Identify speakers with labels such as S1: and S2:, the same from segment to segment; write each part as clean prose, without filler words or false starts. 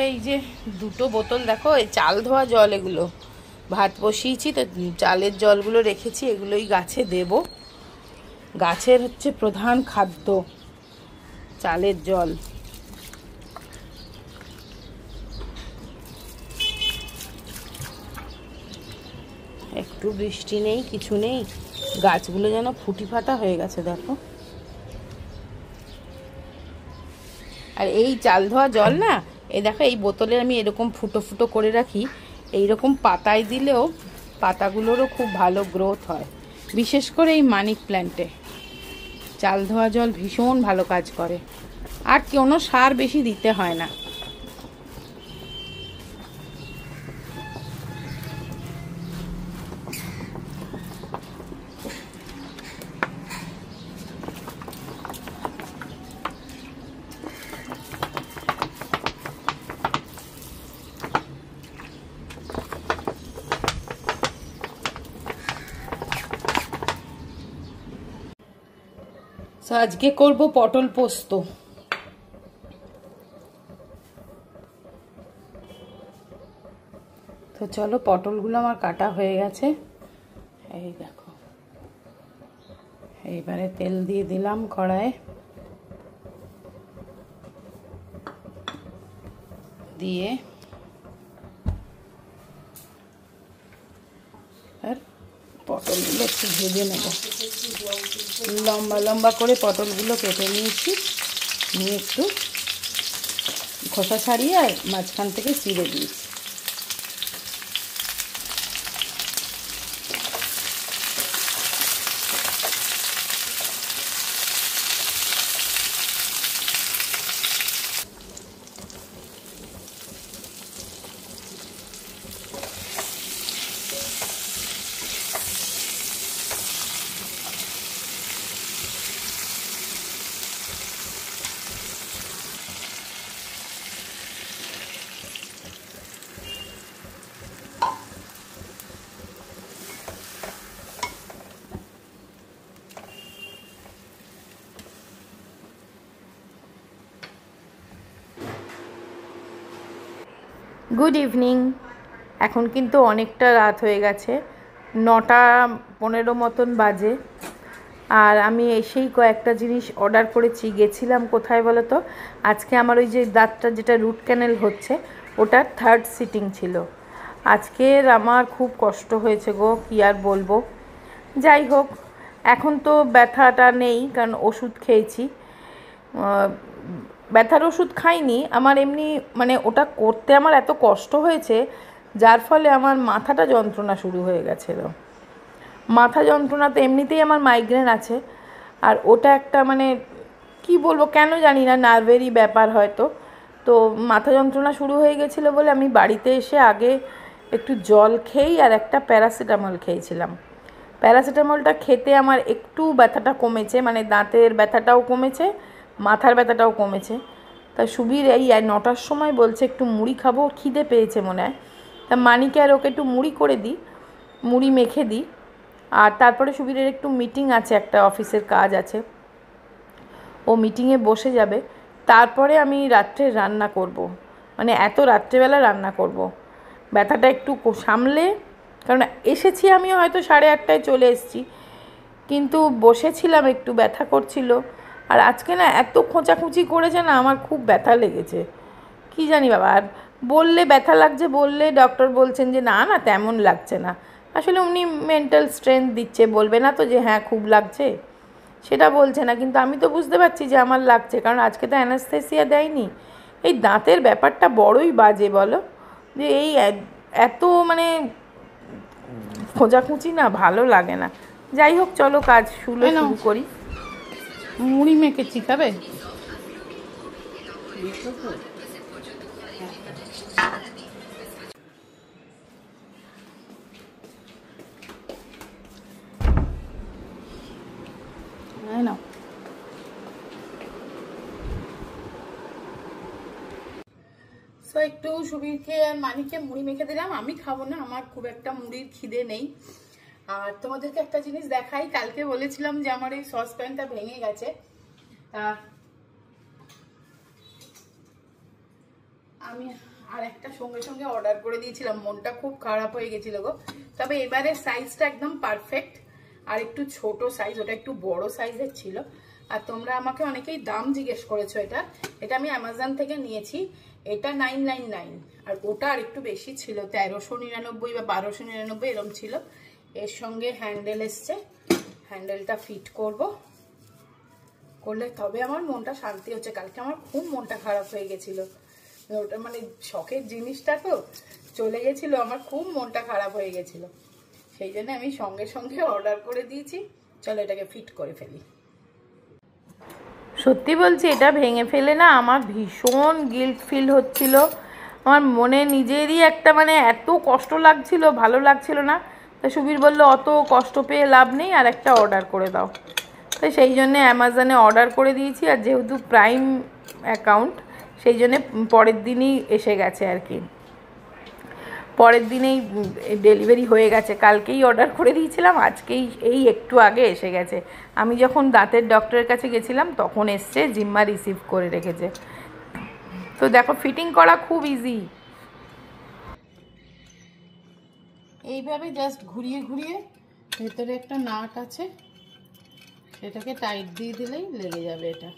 S1: এই যে দুটো বোতল দেখো, এই চাল ধোয়া জল, এগুলো ভাত বসিয়েছি তো চালের জলগুলো রেখেছি, এগুলোই গাছে দেব। গাছের হচ্ছে প্রধান খাদ্য চালের জল। একটু বৃষ্টি নেই, কিছু নেই, গাছগুলো যেন ফুটি ফাটা হয়ে গেছে দেখো। আর এই চাল ধোয়া জল না, এই দেখো এই বোতলে আমি এরকম ফুটো ফুটো করে রাখি, এইরকম পাতায় দিলেও পাতাগুলোরও খুব ভালো গ্রোথ হয়। বিশেষ করে এই মানি প্ল্যান্টে চাল ধোয়া জল ভীষণ ভালো কাজ করে, আর কোনো সার বেশি দিতে হয় না। আজকে করব পটল পোস্ত। তো চলো, পটলগুলো আমার কাটা হয়ে গেছে, এই দেখো। এইবারে তেল দিয়ে দিলাম কড়াইয়ে, দিয়ে আর পটলগুলো একটু ভেজে নেব। লম্বা লম্বা করে পটলগুলো কেটে নিয়েছি, নিয়ে একটু খোসা ছাড়িয়ে আর মাঝখান থেকে চিড়ে দিয়েছি। Good evening. এখন কিন্তু অনেকটা রাত হয়ে গেছে, 9:15 মতন বাজে। আর আমি এসেই কয়েকটা জিনিস অর্ডার করেছি। গেছিলাম কোথায় বলো তো, আজকে আমার ওই যে দাঁতটা যেটা রুট ক্যানেল হচ্ছে, ওটার 3rd সিটিং ছিল। আজকের আমার খুব কষ্ট হয়েছে গো, কী আর বলবো। যাই হোক, এখন তো ব্যথাটা নেই, কারণ ওষুধ খেয়েছি। ব্যথার ওষুধ খাইনি, আমার এমনি মানে ওটা করতে আমার এত কষ্ট হয়েছে, যার ফলে আমার মাথাটা যন্ত্রণা শুরু হয়ে গেছিলো। মাথা যন্ত্রণা তো এমনিতেই আমার মাইগ্রেন আছে, আর ওটা একটা মানে কি বলবো, কেন জানি না, নার্ভেরই ব্যাপার হয়তো। তো মাথা যন্ত্রণা শুরু হয়ে গেছিলো বলে আমি বাড়িতে এসে আগে একটু জল খেয়েই আর একটা প্যারাসিটামল খেয়েছিলাম। প্যারাসিটামলটা খেতে আমার একটু ব্যথাটা কমেছে, মানে দাঁতের ব্যথাটাও কমেছে, মাথার ব্যথাটাও কমেছে। তা সুবীর এই 9টার সময় বলছে একটু মুড়ি খাবো, খিদে পেয়েছে মনে হয়। তা মানিকে আর ওকে একটু মুড়ি করে দিই, মুড়ি মেখে দিই। আর তারপরে সুবীরের একটু মিটিং আছে, একটা অফিসের কাজ আছে, ও মিটিংয়ে বসে যাবে। তারপরে আমি রাত্রে রান্না করব, মানে এত রাত্রেবেলা রান্না করব। ব্যথাটা একটু সামলে, কারণ এসেছি আমি হয়তো 8:30টায় চলে এসেছি, কিন্তু বসেছিলাম, একটু ব্যথা করছিল। আর আজকে না এত খোঁচাখুচি করেছে না, আমার খুব ব্যথা লেগেছে, কি জানি বাবা। আর বললে ব্যথা লাগছে, বললে ডক্টর বলছেন যে না না তেমন লাগছে না। আসলে উনি মেন্টাল স্ট্রেংথ দিচ্ছে, বলবে না তো যে হ্যাঁ খুব লাগছে, সেটা বলছে না। কিন্তু আমি তো বুঝতে পারছি যে আমার লাগছে, কারণ আজকে তো অ্যানাস্থেসিয়া দেয়নি। এই দাঁতের ব্যাপারটা বড়ই বাজে বলো, যে এই এত মানে খোঁজাখুঁচি না ভালো লাগে না। যাই হোক, চলো কাজ শুরু করি। মুড়ি মেখেছি, খাবে? না, সো একটু সুবীরকে আর মানিকে মুড়ি মেখে দিলাম। আমি খাবো না, আমার খুব একটা মুড়ির খিদে নেই। আর তোমাদেরকে একটা জিনিস দেখাই, কালকে বলেছিলাম যে আমার এই সসপ্যানটা ভেঙে গেছে। তা আমি আর একটা সঙ্গে সঙ্গে অর্ডার করে দিয়েছিলাম, মনটা খুব খারাপ হয়ে গেছিল গো। তবে এবারে সাইজটা একদম পারফেক্ট, আর একটু ছোট সাইজ, ওটা একটু বড় সাইজের ছিল। আর তোমরা আমাকে অনেকেই দাম জিজ্ঞেস করেছো। এটা আমি অ্যামাজন থেকে নিয়েছি। এটা 999, আর ওটা আর একটু বেশি ছিল, 1399 বা 1299 এরকম ছিল। এর সঙ্গে হ্যান্ডেল এসছে, হ্যান্ডেলটা ফিট করলে তবে আমার মনটা শান্তি হচ্ছে। কালকে আমার খুব মনটা খারাপ হয়ে গেছিল, ওটা মানে শখের জিনিসটা তো চলে গেছিল, আমার খুব মনটা খারাপ হয়ে গেছিল। সেই জন্য আমি সঙ্গে সঙ্গে অর্ডার করে দিয়েছি। চলো এটাকে ফিট করে ফেলি। সত্যি বলছি, এটা ভেঙে ফেলে না আমার ভীষণ গিল্ট ফিল হচ্ছিল। আমার মনে নিজেরই একটা মানে এত কষ্ট লাগছিল, ভালো লাগছিল না। তা সুবীর বললো অত কষ্ট পেয়ে লাভ নেই, আর একটা অর্ডার করে দাও। তাই সেই জন্যে অ্যামাজনে অর্ডার করে দিয়েছি। আর যেহেতু প্রাইম অ্যাকাউন্ট, সেই জন্যে পরের দিনই এসে গেছে আর কি, পরের দিনেই ডেলিভারি হয়ে গেছে। কালকেই অর্ডার করে দিয়েছিলাম, আজকেই এই একটু আগে এসে গেছে। আমি যখন দাঁতের ডক্টরের কাছে গেছিলাম তখন এসছে, জিম্মা রিসিভ করে রেখেছে। তো দেখো ফিটিং করা খুব ইজি। এইভাবে জাস্ট ঘুরিয়ে ঘুরিয়ে, ভেতরে একটা নাট আছে, সেটাকে টাইট দিয়ে দিলেই লেগে যাবে এটা।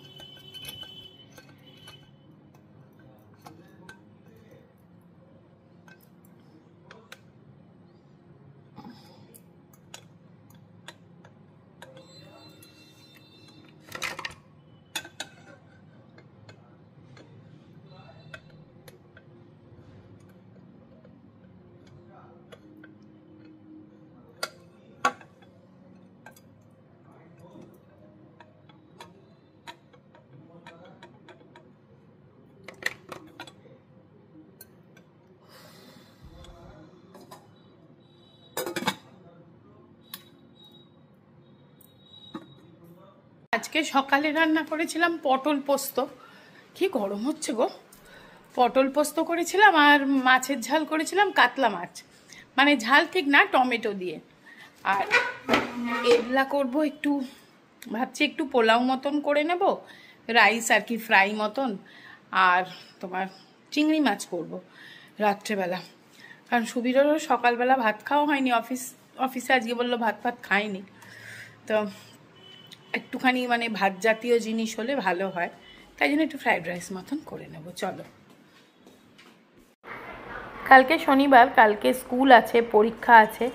S1: আজকে সকালে রান্না করেছিলাম পটল পোস্ত। কি গরম হচ্ছে গো। পটল পোস্ত করেছিলাম, আর মাছের ঝাল করেছিলাম, কাতলা মাছ, মানে ঝাল ঠিক না, টমেটো দিয়ে। আর এগুলা করব একটু, ভাবছি একটু পোলাও মতন করে নেব, রাইস আর কি, ফ্রাই মতন। আর তোমার চিংড়ি মাছ করব রাত্রেবেলা, কারণ সুবীরেরও সকালবেলা ভাত খাওয়া হয়নি, অফিসে আজকে বললো ভাত খায়নি। তো একটুখানি মানে ভাত জাতীয় জিনিস হলে ভালো হয়, তাই জন্য একটু ফ্রাইড রাইস মতন করে নেব। চলো। কালকে শনিবার, কালকে স্কুল আছে, পরীক্ষা আছে,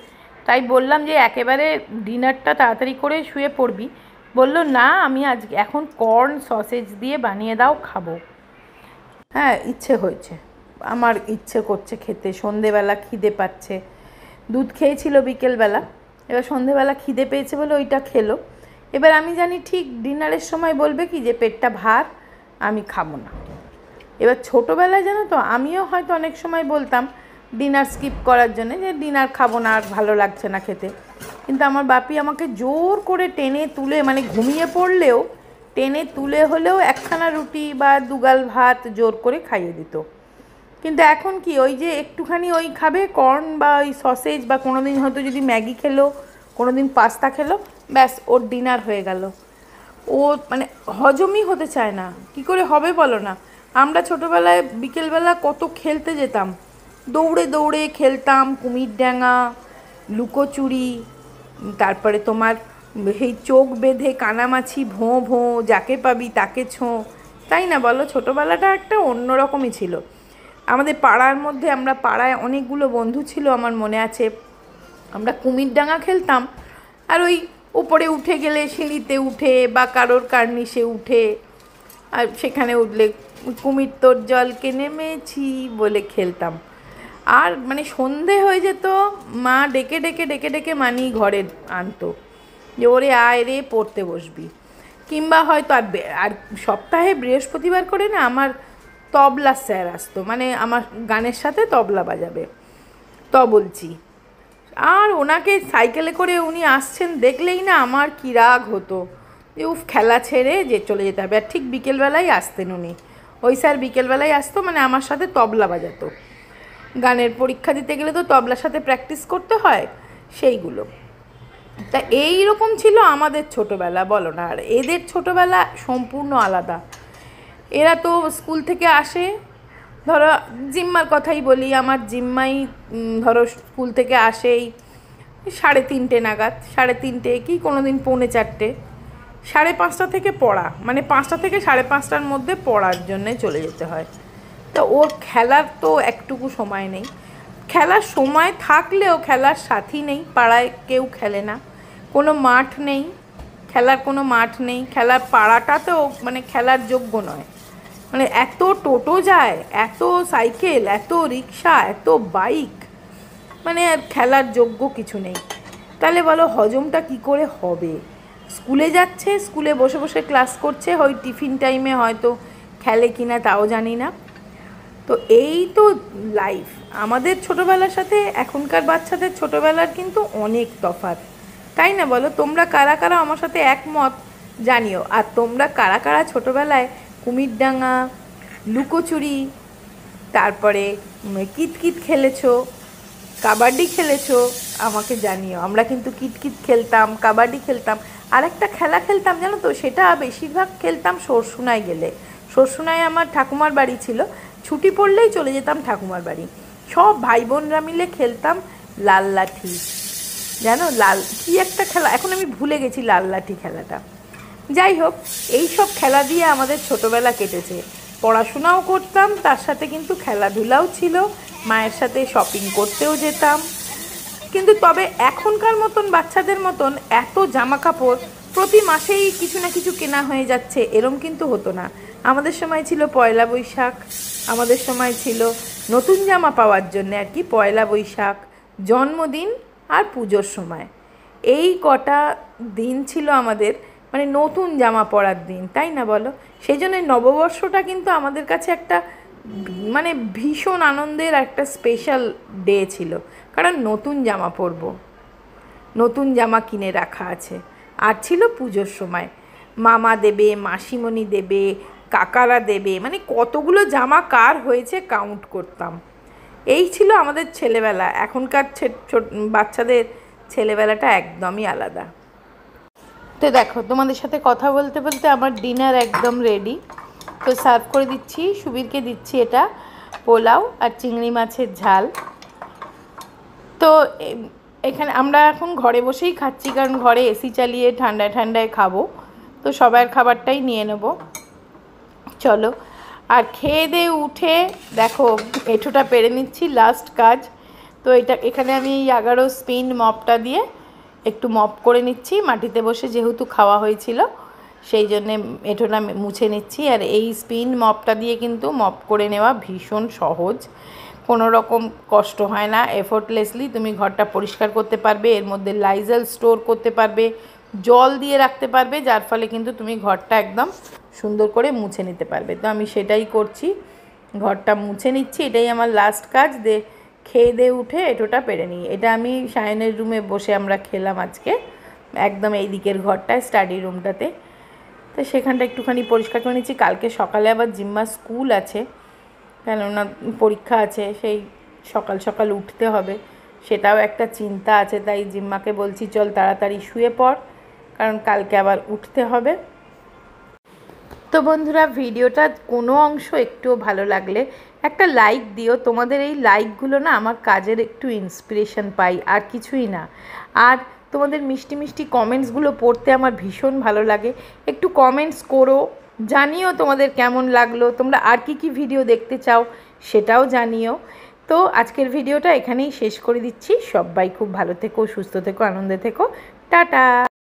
S1: তাই বললাম যে একেবারে ডিনারটা তাড়াতাড়ি করে শুয়ে পড়বি। বললো না, আমি আজকে এখন কর্ন সসেজ দিয়ে বানিয়ে দাও, খাবো। হ্যাঁ, ইচ্ছে হয়েছে, আমার ইচ্ছে করছে খেতে। সন্ধেবেলা খিদে পাচ্ছে, দুধ খেয়েছিল বিকেলবেলা, এবার সন্ধেবেলা খিদে পেয়েছে বলে ওইটা খেলো। এবার আমি জানি ঠিক ডিনারের সময় বলবে কি যে পেটটা ভার, আমি খাবো না। এবার ছোটোবেলায় জানো তো, আমিও হয়তো অনেক সময় বলতাম ডিনার স্কিপ করার জন্য, যে ডিনার খাবো না, আর ভালো লাগছে না খেতে। কিন্তু আমার বাপি আমাকে জোর করে টেনে তুলে, মানে ঘুমিয়ে পড়লেও টেনে তুলে হলেও একখানা রুটি বা দুগাল ভাত জোর করে খাইয়ে দিত। কিন্তু এখন কি, ওই যে একটুখানি ওই খাবে কর্ন বা ওই সসেজ, বা কোনো দিন হয়তো যদি ম্যাগি খেলো, কোনো দিন পাস্তা খেলো, ব্যাস ওর ডিনার হয়ে গেল। ও মানে হজমই হতে চায় না। কি করে হবে বলো না। আমরা ছোটোবেলায় বিকেলবেলা কত খেলতে যেতাম, দৌড়ে দৌড়ে খেলতাম, কুমির ডাঙা, লুকোচুরি, তারপরে তোমার এই চোখ বেঁধে কানামাছি, ভোঁ ভোঁ, যাকে পাবি তাকে ছোঁ, তাই না বলো? ছোটোবেলাটা একটা অন্যরকমই ছিল। আমাদের পাড়ার মধ্যে, আমরা পাড়ায় অনেকগুলো বন্ধু ছিল, আমার মনে আছে, আমরা কুমির ডাঙা খেলতাম। আর ওই উপরে উঠে গেলে সিঁড়িতে উঠে বা কারোর কার্নিশে উঠে, আর সেখানে উঠলে কুমির তোর জলকে নেমেছি বলে খেলতাম। আর মানে সন্ধে হয়ে যেত, মা ডেকে ডেকে ডেকে ডেকে মানি ঘরে আনতো, যে ওরে আয় রে পড়তে বসবি। কিংবা হয়তো আর সপ্তাহে বৃহস্পতিবার করে না আমার তবলা স্যার আসতো, মানে আমার গানের সাথে তবলা বাজাবে, বলছি। আর ওনাকে সাইকেলে করে উনি আসছেন দেখলেই না আমার কী রাগ হতো, যে উফ, খেলা ছেড়ে যে চলে যেতে হবে। আর ঠিক বিকেলবেলায় আসতেন উনি, ওই স্যার বিকেলবেলায় আসতো, মানে আমার সাথে তবলা বাজাতো। গানের পরীক্ষা দিতে গেলে তো তবলার সাথে প্র্যাকটিস করতে হয়, সেইগুলো। তা এই রকম ছিল আমাদের ছোটোবেলা, বলো না। আর এদের ছোটোবেলা সম্পূর্ণ আলাদা। এরা তো স্কুল থেকে আসে, ধরো জিম্মার কথাই বলি, আমার জিম্মাই ধরো স্কুল থেকে আসেই 3:30 নাগাদ, 3:30 কি কোনো দিন 3:45, 5:30 থেকে পড়া, মানে 5টা থেকে 5:30টার মধ্যে পড়ার জন্যে চলে যেতে হয়। তো ওর খেলার তো একটুকু সময় নেই, খেলার সময় থাকলেও খেলার সাথী নেই, পাড়ায় কেউ খেলে না, কোনো মাঠ নেই, খেলার কোনো মাঠ নেই, খেলার পাড়াটাতেও মানে খেলার যোগ্য নয়, মানে এত টোটো যায়, এত সাইকেল, এত রিক্সা, এত বাইক, মানে আর খেলার যোগ্য কিছু নেই। তাহলে বলো হজমটা কি করে হবে? স্কুলে যাচ্ছে, স্কুলে বসে বসে ক্লাস করছে, ওই টিফিন টাইমে হয়তো খেলে কিনা তাও জানি না। তো এই তো লাইফ। আমাদের ছোটোবেলার সাথে এখনকার বাচ্চাদের ছোটোবেলার কিন্তু অনেক তফাৎ, তাই না বলো? তোমরা কারা কারা আমার সাথে একমত জানিও। আর তোমরা কারা কারা ছোটোবেলায় কুমিরডাঙ্গা, লুকোচুরি, তারপরে কিতকিত খেলেছো, কাবাডি খেলেছো, আমাকে জানিও। আমরা কিন্তু কিতকিত খেলতাম, কাবাডি খেলতাম, আর একটা খেলা খেলতাম জানো তো, সেটা বেশিরভাগ খেলতাম সরসুনায় গেলে। সরসুনায় আমার ঠাকুমার বাড়ি ছিল, ছুটি পড়লেই চলে যেতাম ঠাকুমার বাড়ি, সব ভাই বোনরা মিলে খেলতাম লাল লাঠি। জানো লাল কি একটা খেলা, এখন আমি ভুলে গেছি লাল লাঠি খেলাটা। যাই হোক, এই সব খেলা দিয়ে আমাদের ছোটোবেলা কেটেছে। পড়াশোনাও করতাম, তার সাথে কিন্তু খেলাধুলাও ছিল, মায়ের সাথে শপিং করতেও যেতাম। কিন্তু তবে এখনকার মতন বাচ্চাদের মতন এত জামা কাপড় প্রতি মাসেই কিছু না কিছু কেনা হয়ে যাচ্ছে, এরম কিন্তু হতো না। আমাদের সময় ছিল পয়লা বৈশাখ, আমাদের সময় ছিল নতুন জামা পাওয়ার জন্য আর কি, পয়লা বৈশাখ, জন্মদিন আর পুজোর সময়, এই কটা দিন ছিল আমাদের মানে নতুন জামা পরার দিন, তাই না বলো? সেই জন্য নববর্ষটা কিন্তু আমাদের কাছে একটা মানে ভীষণ আনন্দের একটা স্পেশাল ডে ছিল, কারণ নতুন জামা পরবো, নতুন জামা কিনে রাখা আছে। আর ছিল পুজোর সময় মামা দেবে, মাসিমণি দেবে, কাকারা দেবে, মানে কতগুলো জামা কার হয়েছে কাউন্ট করতাম। এই ছিল আমাদের ছেলেবেলা। এখনকার বাচ্চাদের ছেলেবেলাটা একদমই আলাদা। তো দেখো, তোমাদের সাথে কথা বলতে বলতে আমার ডিনার একদম রেডি। তো সার্ভ করে দিচ্ছি, সুবীরকে দিচ্ছি এটা পোলাও আর চিংড়ি মাছের ঝাল। তো এখানে আমরা এখন ঘরে বসেই খাচ্ছি, কারণ ঘরে এসি চালিয়ে ঠান্ডায় ঠান্ডায় খাবো, তো সবার খাবারটাই নিয়ে নেব। চলো, আর খেয়ে দিয়ে উঠে দেখো এঁঠোটা পেরে নিচ্ছি, লাস্ট কাজ। তো এখানে আমি 11 স্পিন মপটা দিয়ে একটু মপ করে নিচ্ছি, মাটিতে বসে যেহেতু খাওয়া হয়েছিল সেই জন্যে এঁঠোটা মুছে নিচ্ছি। আর এই স্পিন মপটা দিয়ে কিন্তু মপ করে নেওয়া ভীষণ সহজ, কোনো রকম কষ্ট হয় না, এফোর্টলেসলি তুমি ঘরটা পরিষ্কার করতে পারবে। এর মধ্যে লাইজল স্টোর করতে পারবে, জল দিয়ে রাখতে পারবে, যার ফলে কিন্তু তুমি ঘরটা একদম সুন্দর করে মুছে নিতে পারবে। তো আমি সেটাই করছি, ঘরটা মুছে নিচ্ছি, এটাই আমার লাস্ট কাজ। খেয়ে দিয়ে উঠে এঁঠোটা পেরে নিই। এটা আমি সায়নের রুমে বসে আমরা খেলাম আজকে, একদম এই দিকের ঘরটায়, স্টাডি রুমটাতে। তো সেখানটা একটুখানি পরিষ্কার করে নিচ্ছি। কালকে সকালে আবার জিম্মার স্কুল আছে, কেননা পরীক্ষা আছে, সেই সকাল সকাল উঠতে হবে, সেটাও একটা চিন্তা আছে। তাই জিম্মাকে বলছি চল তাড়াতাড়ি শুয়ে পড়, কারণ কালকে আবার উঠতে হবে। তো বন্ধুরা, ভিডিওটা কোনো অংশ একটুও ভালো লাগলে একটা লাইক দিও। তোমাদের এই লাইকগুলো না আমার কাজের একটু ইন্সপিরেশন পাই, আর কিছুই না। আর তোমাদের মিষ্টি মিষ্টি কমেন্টসগুলো পড়তে আমার ভীষণ ভালো লাগে। একটু কমেন্টস করো, জানিও তোমাদের কেমন লাগলো, তোমরা আর কি ভিডিও দেখতে চাও সেটাও জানিও। তো আজকের ভিডিওটা এখানেই শেষ করে দিচ্ছি। সবাই খুব ভালো থেকো, সুস্থ থেকো, আনন্দে থেকো, টাটা।